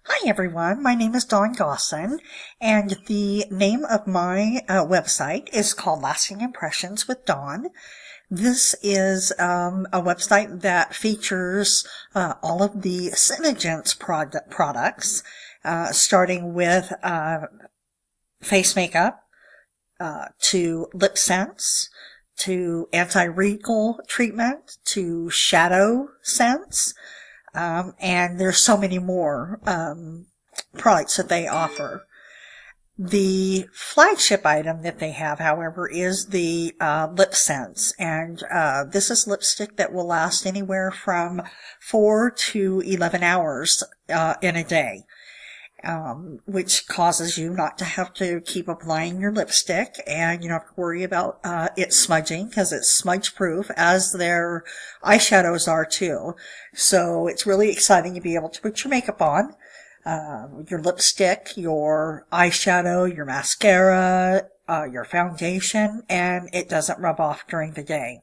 Hi everyone, my name is Dawn Dawson, and the name of my website is called Lasting Impressions with Dawn. This is a website that features all of the SeneGence products, starting with face makeup, to lip scents, to anti-wrinkle treatment, to shadow scents. And there's so many more products that they offer. The flagship item that they have, however, is the lip scents, and this is lipstick that will last anywhere from 4 to 11 hours in a day. Which causes you not to have to keep applying your lipstick, and you don't have to worry about it smudging, because it's smudge proof, as their eyeshadows are too. So it's really exciting to be able to put your makeup on, your lipstick, your eyeshadow, your mascara, your foundation, and it doesn't rub off during the day.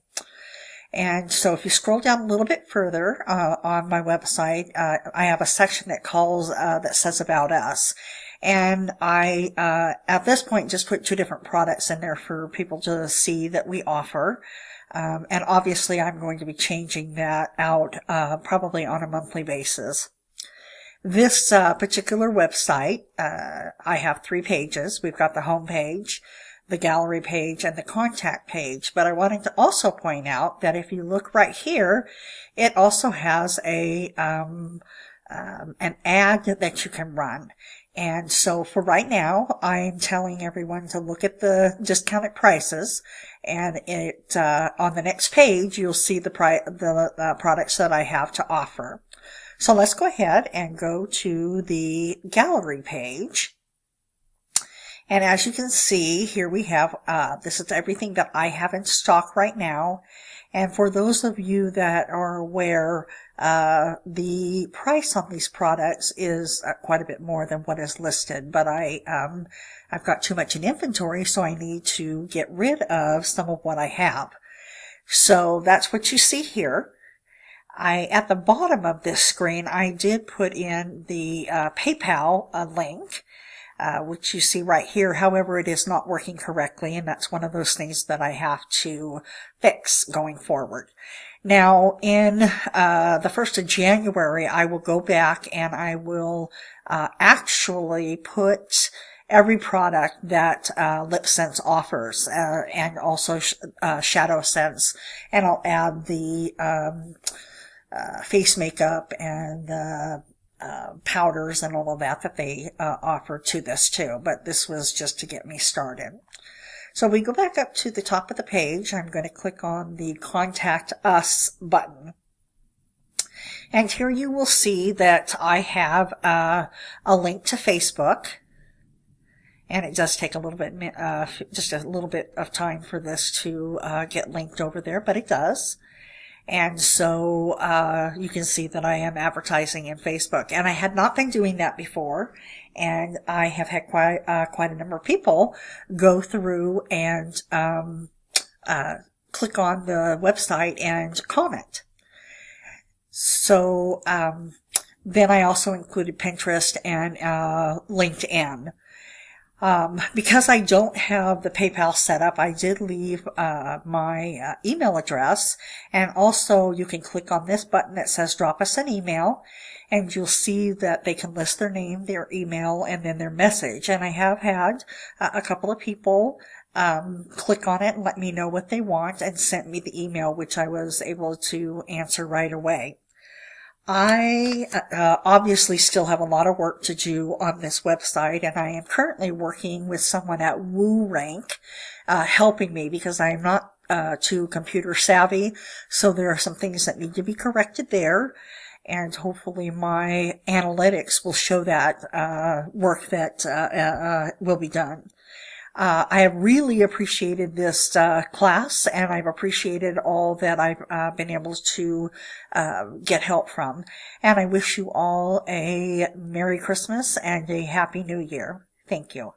And so if you scroll down a little bit further on my website, I have a section that says About Us. And I, at this point, just put 2 different products in there for people to see that we offer. And obviously I'm going to be changing that out probably on a monthly basis. This particular website, I have 3 pages. We've got the home page, the gallery page, and the contact page. But I wanted to also point out that if you look right here, it also has an ad that you can run. And so for right now, I'm telling everyone to look at the discounted prices, and it on the next page you'll see the products that I have to offer. So let's go ahead and go to the gallery page. And as you can see, here we have, this is everything that I have in stock right now. And for those of you that are aware, the price on these products is quite a bit more than what is listed. But I've got too much in inventory, so I need to get rid of some of what I have. So that's what you see here. At the bottom of this screen, I did put in the PayPal link. Which you see right here. However, it is not working correctly, and that's one of those things that I have to fix going forward. Now, in the 1st of January, I will go back and I will actually put every product that Lip Sense offers, and also Shadow Sense, and I'll add the face makeup and powders and all of that they offer to this too, but this was just to get me started. So we go back up to the top of the page. I'm going to click on the Contact Us button. And here you will see that I have a link to Facebook. And it does take a little bit, just a little bit of time for this to get linked over there, but it does. And so you can see that I am advertising in Facebook. And I had not been doing that before. And I have had quite a number of people go through and click on the website and comment. So then I also included Pinterest and LinkedIn. Because I don't have the PayPal set up, I did leave my email address, and also you can click on this button that says drop us an email, and you'll see that they can list their name, their email, and then their message. And I have had a couple of people click on it and let me know what they want and sent me the email, which I was able to answer right away. I obviously still have a lot of work to do on this website, and I am currently working with someone at WooRank helping me, because I am not too computer savvy, so there are some things that need to be corrected there, and hopefully my analytics will show that work that will be done. I have really appreciated this class, and I've appreciated all that I've been able to get help from. And I wish you all a Merry Christmas and a Happy New Year. Thank you.